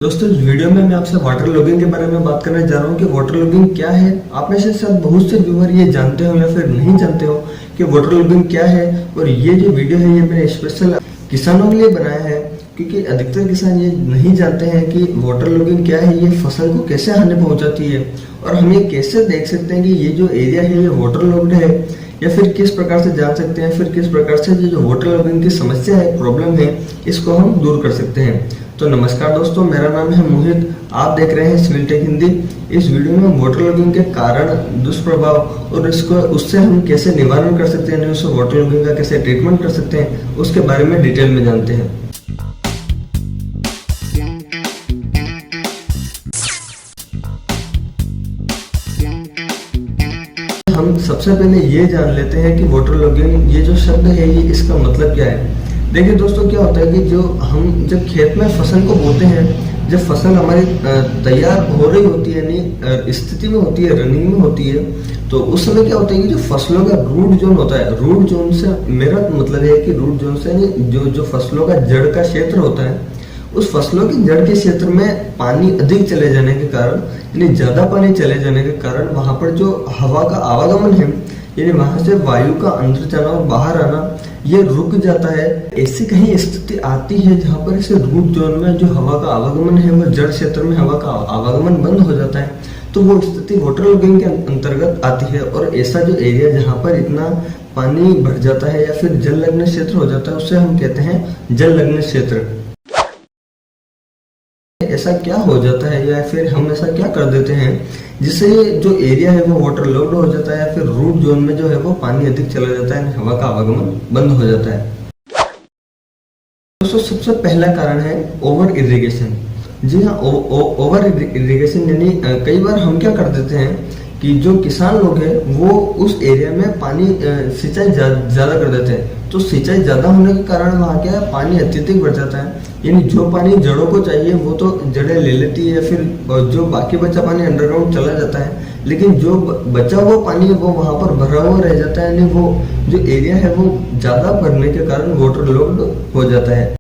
दोस्तों इस वीडियो में मैं आपसे वाटर लॉगिंग के बारे में बात करने जा रहा हूँ कि वाटर लॉगिंग क्या है। आप में से शायद बहुत से व्यूअर ये जानते हो या फिर नहीं जानते हो कि वाटर लॉगिंग क्या है। और ये जो वीडियो है ये मैंने स्पेशल किसानों के लिए बनाया है, क्योंकि अधिकतर किसान ये नहीं जानते हैं कि वाटर लॉगिंग क्या है, ये फसल को कैसे हानि पहुंचाती है और हम ये कैसे देख सकते हैं कि ये जो एरिया है ये वाटर लॉग्ड है, या फिर किस प्रकार से जान सकते हैं, फिर किस प्रकार से जो वाटर लॉगिंग की समस्या है, प्रॉब्लम है, इसको हम दूर कर सकते हैं। तो नमस्कार दोस्तों, मेरा नाम है मोहित, आप देख रहे हैं सिविल टेक हिंदी। इस वीडियो में वाटर लॉगिंग के कारण, दुष्प्रभाव और इसको उससे हम कैसे निवारण कर सकते हैं, उस वाटर लॉगिंग का कैसे ट्रीटमेंट कर सकते हैं, उसके बारे में डिटेल में जानते हैं। हम सबसे पहले ये जान लेते हैं कि वाटर लॉगिंग ये जो शब्द है ये इसका मतलब क्या है। देखिए दोस्तों, क्या होता है कि जब खेत में फसल को बोते हैं, जब फसल हमारी तैयार हो रही होती है, यानी स्थिति में होती है, रनिंग में होती है, तो उस समय क्या होता है कि जो फसलों का रूट जोन होता है, रूट जोन से मेरा मतलब है कि रूट जोन से जो फसलों का जड़ का क्षेत्र होता है, उस फसलों की जड़ के क्षेत्र में पानी अधिक चले जाने के कारण, यानी ज्यादा पानी चले जाने के कारण वहां पर जो हवा का आवागमन है, यानी वहां से वायु का अंदर जाना और बाहर आना, ये रुक जाता है। ऐसी कहीं स्थिति आती है जहां पर इसे रूट जोन में जो हवा का आवागमन है, वो जड़ क्षेत्र में हवा का आवागमन बंद हो जाता है, तो वो स्थिति वाटर लॉगिंग के अंतर्गत आती है। और ऐसा जो एरिया जहां पर इतना पानी भर जाता है या फिर जल लग्न क्षेत्र हो जाता है, उसे हम कहते हैं जल लग्न क्षेत्र। ऐसा क्या हो जाता है या फिर हम ऐसा क्या कर देते हैं जिससे जो एरिया है वो वाटर लॉग्ड हो जाता है, या फिर रूट जोन में जो है वो पानी अधिक चला जाता है, हवा का आवागमन बंद हो जाता है। दोस्तों सबसे पहला कारण है ओवर इरिगेशन। जी हाँ, ओवर इरिगेशन यानी कई बार हम क्या कर देते हैं कि जो किसान लोग हैं वो उस एरिया में पानी सिंचाई ज्यादा कर देते हैं। तो सिंचाई ज्यादा होने के कारण वहाँ क्या है, पानी अत्यधिक बढ़ जाता है, यानी जो पानी जड़ों को चाहिए वो तो जड़ें ले लेती है, या फिर जो बाकी बचा पानी अंडरग्राउंड चला जाता है, लेकिन जो बचा हुआ पानी है वो वहां पर भरा हुआ रह जाता है, यानी वो जो एरिया है वो ज्यादा भरने के कारण वाटर लॉग्ड हो जाता है।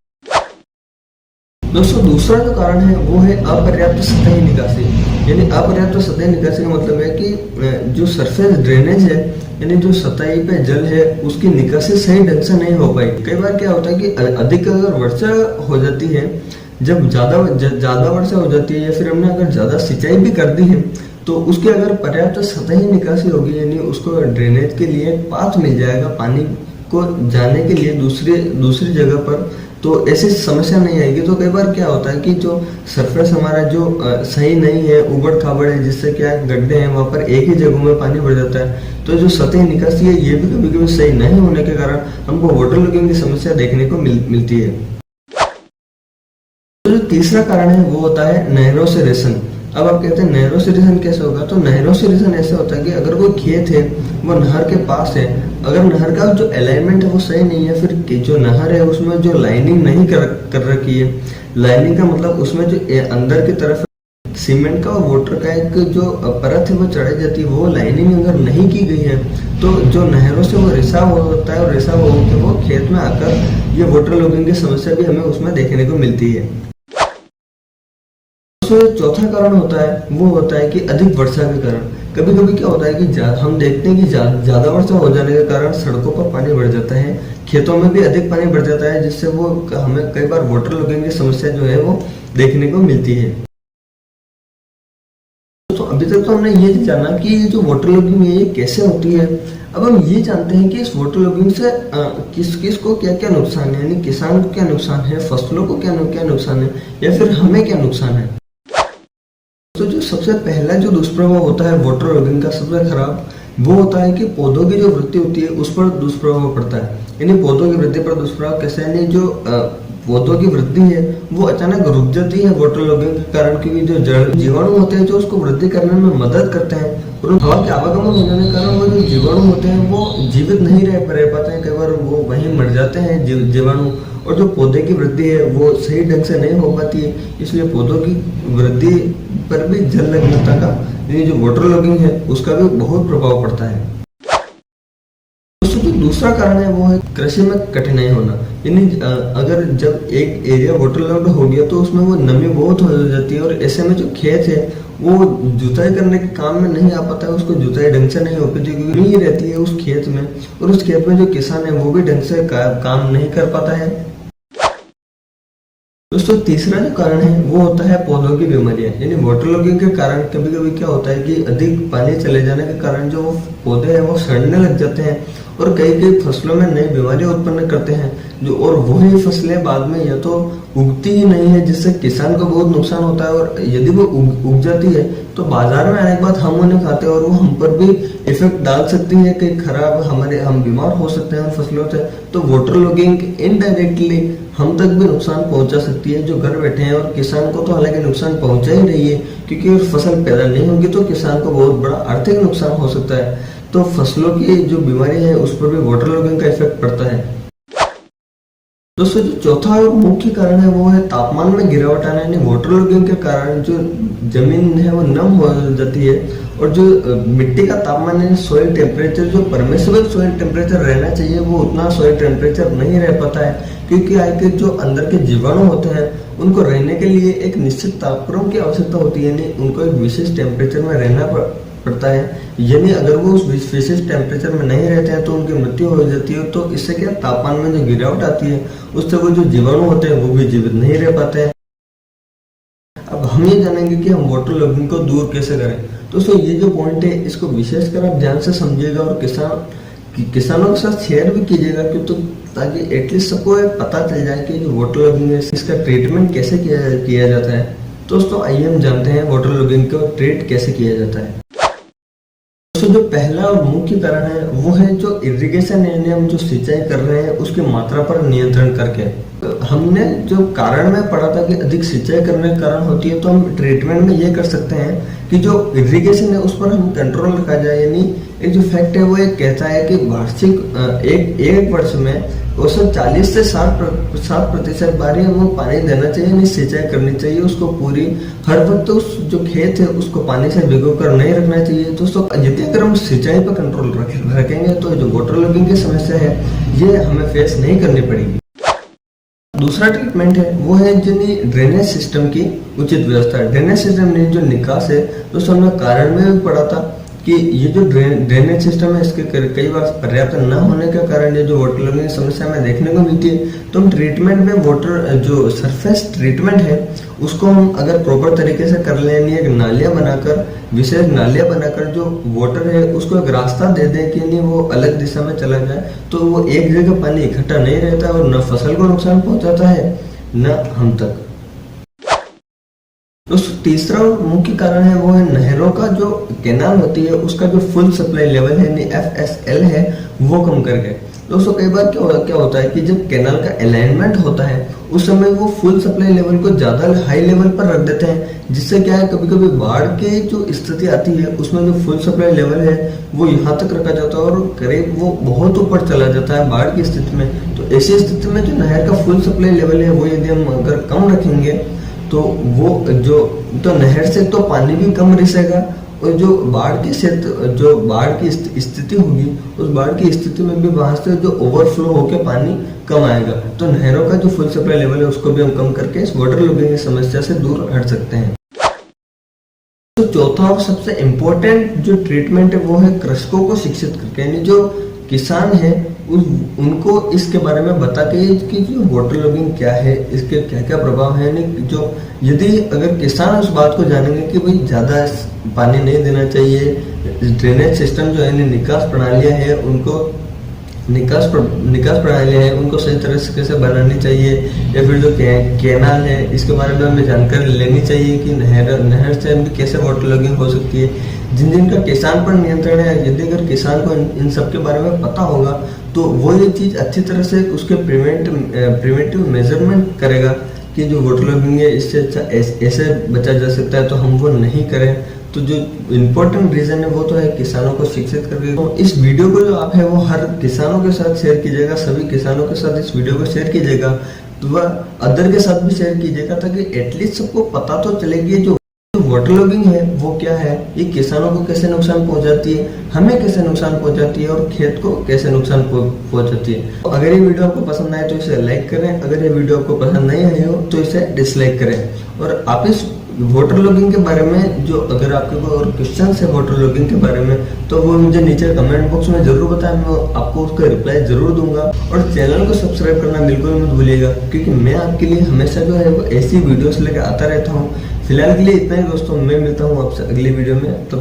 दोस्तों दूसरा जो कारण है वो है अपर्याप्त सतही निकासी। यानी अपर्याप्त सतही निकासी का मतलब है कि जो सरफेस ड्रेनेज है, यानी जो सतही पे जल है, उसकी निकासी सही ढंग से नहीं हो पाई। कई बार क्या होता है कि अधिक अगर वर्षा हो जाती है, जब ज्यादा वर्षा हो जाती है, या फिर हमने अगर ज्यादा सिंचाई भी कर दी है, तो उसकी अगर पर्याप्त सतही निकासी होगी, यानी उसको ड्रेनेज के लिए पाथ मिल जाएगा पानी को जाने के लिए दूसरी जगह पर, तो ऐसी समस्या नहीं आएगी। तो कई बार क्या होता है कि जो सरफेस हमारा जो सही नहीं है, उबड़ खाबड़ है, जिससे क्या गड्ढे हैं, वहां पर एक ही जगह में पानी भर जाता है, तो जो सतही निकासी है ये भी कभी कभी सही नहीं होने के कारण हमको वाटर लॉगिंग की समस्या देखने को मिलती है। तो जो तीसरा कारण है वो होता है नहरों से रेशन। अब आप कहते हैं नहरों से रेशन कैसे होगा, तो नहरों से रेशन ऐसे होता है कि अगर कोई खेत है वो नहर के पास है, अगर नहर का जो अलाइनमेंट है वो सही नहीं है, फिर जो नहर है उसमें जो लाइनिंग नहीं कर रखी है, लाइनिंग का मतलब उसमें जो अंदर की तरफ सीमेंट का और वाटर का एक जो परत है वो चढ़ाई जाती है, वो लाइनिंग अगर नहीं की गई है, तो जो नहरों से वो रिसाव होता है, और रिसाव होकर वो खेत में आकर ये वाटर लॉगिंग की समस्या भी हमें उसमें देखने को मिलती है। चौथा कारण होता है वो होता है कि अधिक वर्षा के कारण। कभी कभी क्या होता है कि हम देखते हैं कि ज्यादा वर्षा हो जाने के कारण सड़कों पर पानी बढ़ जाता है, खेतों में भी अधिक पानी बढ़ जाता है, जिससे वो हमें कई बार वाटर लॉगिंग की समस्या जो है वो देखने को मिलती है। तो अभी तक तो हमने ये जाना कि ये जो वाटर लॉगिंग है ये कैसे होती है। अब हम ये जानते हैं कि इस वाटर लॉगिंग से किस को क्या क्या नुकसान है, यानी किसान को क्या नुकसान है, फसलों को क्या नुकसान है, या फिर हमें क्या नुकसान है। तो जो सबसे पहला जो दुष्प्रभाव होता है वाटर लॉगिंग का सबसे खराब, वो होता है कि पौधों की जो वृद्धि होती है उस पर दुष्प्रभाव पड़ता है। यानी पौधों की वृद्धि पर दुष्प्रभाव कैसे, यानी जो पौधों की वृद्धि है वो अचानक रुक जाती है वाटर लॉगिंग के कारण, क्योंकि जो जड़ जीवाणु होते हैं जो उसको वृद्धि करने में मदद करते हैं, और हवा के आवागमन हो जाने के कारण वो जो जीवाणु होते हैं वो जीवित नहीं रह पाते हैं, कई बार वो वहीं मर जाते हैं जीवाणु, और जो पौधे की वृद्धि है वो सही ढंग से नहीं हो पाती है। इसलिए पौधों की वृद्धि पर भी जल लग्नता का, यानी जो वाटर लॉगिंग है उसका भी बहुत प्रभाव पड़ता है। दोस्तों जो दूसरा कारण है वो है कृषि में कठिनाई होना। यानी अगर जब एक एरिया वाटरलॉग्ड हो गया तो उसमें वो नमी बहुत हो जाती है, और ऐसे में जो खेत है वो जुताई करने के काम में नहीं आ पाता है, उसको जुताई ढंग से नहीं हो पाती क्योंकि नमी रहती है उस खेत में, और उस खेत में जो किसान है वो भी ढंग से काम नहीं कर पाता है। दोस्तों तीसरा जो कारण है वो होता है पौधों की बीमारियां। यानी वाटरलॉगिंग के कारण कभी कभी क्या होता है कि अधिक पानी चले जाने के कारण जो पौधे हैं वो सड़ने लग जाते हैं, और कई कई फसलों में नई बीमारियां उत्पन्न करते हैं जो, और वही फसलें बाद में या तो उगती ही नहीं है, जिससे किसान को बहुत नुकसान होता है, और यदि वो उग जाती है तो बाजार में आने के बाद हम उन्हें खाते हैं और वो हम पर भी इफेक्ट डाल सकती है कि खराब हम बीमार हो सकते हैं उन फसलों से। तो वाटरलॉगिंग इनडायरेक्टली हम तक भी नुकसान पहुंचा सकती है जो घर बैठे हैं, और किसान को तो हालांकि नुकसान पहुंचा ही रही है क्योंकि फसल पैदा नहीं होगी तो किसान को बहुत बड़ा आर्थिक नुकसान हो सकता है। तो फसलों की जो बीमारी है उस पर भी वाटरलॉगिंग का इफेक्ट पड़ता है। दोस्तों जो चौथा और मुख्य कारण है वो है तापमान में गिरावट आना। यानी वाटरलॉगिंग के कारण जो जमीन है वो नम हो जाती है, और जो मिट्टी का तापमान है, सॉइल टेम्परेचर, जो परमिसिबल सॉइल टेम्परेचर रहना चाहिए वो उतना सॉइल टेम्परेचर नहीं रह पाता है, क्योंकि आज के जो अंदर के जीवाणु होते हैं उनको रहने के लिए एक निश्चित तापक्रम की आवश्यकता होती है, यानी उनको एक विशेष टेम्परेचर में रहना पड़ता है। यानी अगर वो उस विशेष टेम्परेचर में नहीं रहते हैं तो उनकी मृत्यु हो जाती है। तो इससे क्या तापमान में जो गिरावट आती है उससे वो जो जीवाणु होते हैं वो भी जीवित नहीं रह पाते हैं। अब हम ये जानेंगे कि हम वाटरलॉगिंग को दूर कैसे करें। दोस्तों ये जो पॉइंट है इसको विशेषकर आप ध्यान से समझिएगा और किसानों के साथ शेयर भी कीजिएगा, क्यों तो ताकि एटलीस्ट सबको पता चल जाए कि जो वाटरलॉगिंग है इसका ट्रीटमेंट कैसे किया जाता है। दोस्तों आइए हम जानते हैं वाटरलॉगिंग को ट्रीट कैसे किया जाता है। दोस्तों जो पहला और मुख्य कारण है वो है जो इरिगेशन है, यानी हम जो सिंचाई कर रहे हैं उसकी मात्रा पर नियंत्रण करके। हमने जो कारण में पढ़ा था कि अधिक सिंचाई करने के कारण होती है, तो हम ट्रीटमेंट में ये कर सकते हैं कि जो इरिगेशन है उस पर हम कंट्रोल रखा जाए। यानी एक जो फैक्ट है वो एक कहता है कि वार्षिक एक वर्ष में औसत 40 से 60% बार ही हमको पानी देना चाहिए, यानी सिंचाई करनी चाहिए उसको पूरी। हर वक्त उस जो खेत है उसको पानी से भिगो कर नहीं रखना चाहिए। दोस्तों यदि अगर हम सिंचाई पर कंट्रोल रखेंगे तो जो वाटरलॉगिंग की समस्या है ये हमें फेस नहीं करनी पड़ेगी। दूसरा ट्रीटमेंट है वो है ड्रेनेज सिस्टम की उचित व्यवस्था। ड्रेनेज सिस्टम में जो निकास है, दोस्तों हमने कारण में भी पढ़ा था कि ये जो ड्रेनेज सिस्टम है इसके कई बार पर्याप्त न होने के कारण ये जो वाटरलॉगिंग की समस्या में देखने को मिलती है। तो हम ट्रीटमेंट में वाटर जो सरफेस ट्रीटमेंट है उसको हम अगर प्रॉपर तरीके से कर लें, यानी एक नालियां बनाकर, विशेष नालियां बनाकर जो वाटर है उसको एक रास्ता दे दें कि नहीं वो अलग दिशा में चला जाए, तो वो एक जगह पानी इकट्ठा नहीं रहता और न फसल को नुकसान पहुंचाता है न हम तक। दोस्तों तीसरा और मुख्य कारण है वो है नहरों का जो कैनाल होती है उसका जो फुल सप्लाई लेवल है यानी FSL है वो कम करके। दोस्तों कई बार क्या होता है कि जब कैनाल का अलाइनमेंट होता है उस समय वो फुल सप्लाई लेवल को ज्यादा हाई लेवल पर रख देते हैं, जिससे क्या है कभी कभी बाढ़ की जो स्थिति आती है उसमें जो फुल सप्लाई लेवल है वो यहाँ तक रखा जाता है और करीब वो बहुत ऊपर चला जाता है बाढ़ की स्थिति में। तो ऐसी स्थिति में जो नहर का फुल सप्लाई लेवल है वो यदि हम अगर कम रखेंगे तो वो तो नहर से तो पानी भी कम रिसेगा, और जो बाढ़ की स्थिति होगी उस बाढ़ की स्थिति में भी वहां से जो ओवरफ्लो होकर पानी कम आएगा। तो नहरों का जो फुल सप्लाई लेवल है उसको भी हम कम करके इस वाटरलॉगिंग की समस्या से दूर हट सकते हैं। तो चौथा और सबसे इम्पोर्टेंट जो ट्रीटमेंट है वो है कृषकों को शिक्षित करके, यानी जो किसान है उनको इसके बारे में बता के कि जो वाटरलॉगिंग क्या है, इसके क्या क्या प्रभाव है। यानी जो यदि अगर किसान उस बात को जानेंगे कि भाई ज़्यादा पानी नहीं देना चाहिए, ड्रेनेज सिस्टम जो है निकास प्रणालियाँ हैं उनको निकास प्रणालियाँ हैं उनको सही तरह से बनानी चाहिए, या फिर जो कैनाल है इसके बारे में हमें जानकारी लेनी चाहिए कि नहर से भी कैसे वाटरलॉगिंग हो सकती है। जिनका किसान पर नियंत्रण है, यदि अगर किसान को इन सब के बारे में पता होगा तो वो ये चीज़ अच्छी तरह से उसके प्रिवेंटिव मेजरमेंट करेगा कि जो वाटरलॉगिंग है इससे अच्छा ऐसे बचा जा सकता है, तो हम वो नहीं करें। तो जो इम्पोर्टेंट रीजन है वो तो है किसानों को शिक्षित करके। तो इस वीडियो को जो आप है वो हर किसानों के साथ शेयर कीजिएगा, सभी किसानों के साथ इस वीडियो को शेयर कीजिएगा, तो वह अदर के साथ भी शेयर कीजिएगा ताकि एटलीस्ट सबको पता तो चलेगी जो वाटर लॉगिंग है वो क्या है, ये किसानों को कैसे नुकसान पहुंचाती है, हमें कैसे नुकसान पहुंचाती है और खेत को कैसे नुकसान पहुंचाती है। तो अगर ये वीडियो आपको पसंद आए तो इसे लाइक करें, अगर ये वीडियो आपको पसंद नहीं आई हो तो इसे डिसलाइक करें। और आप इस वाटर लॉगिंग के बारे में जो अगर आपके कोई और क्वेश्चन है वाटर लॉगिंग के बारे में तो वो मुझे नीचे कमेंट बॉक्स में जरूर बताएं, मैं आपको उसका रिप्लाई जरूर दूंगा। और चैनल को सब्सक्राइब करना बिल्कुल मत भूलिएगा, क्योंकि मैं आपके लिए हमेशा जो है वो ऐसी वीडियोस लेकर आता रहता हूँ। फिलहाल के लिए इतना ही दोस्तों, मैं मिलता हूँ आपसे अगली वीडियो में। तो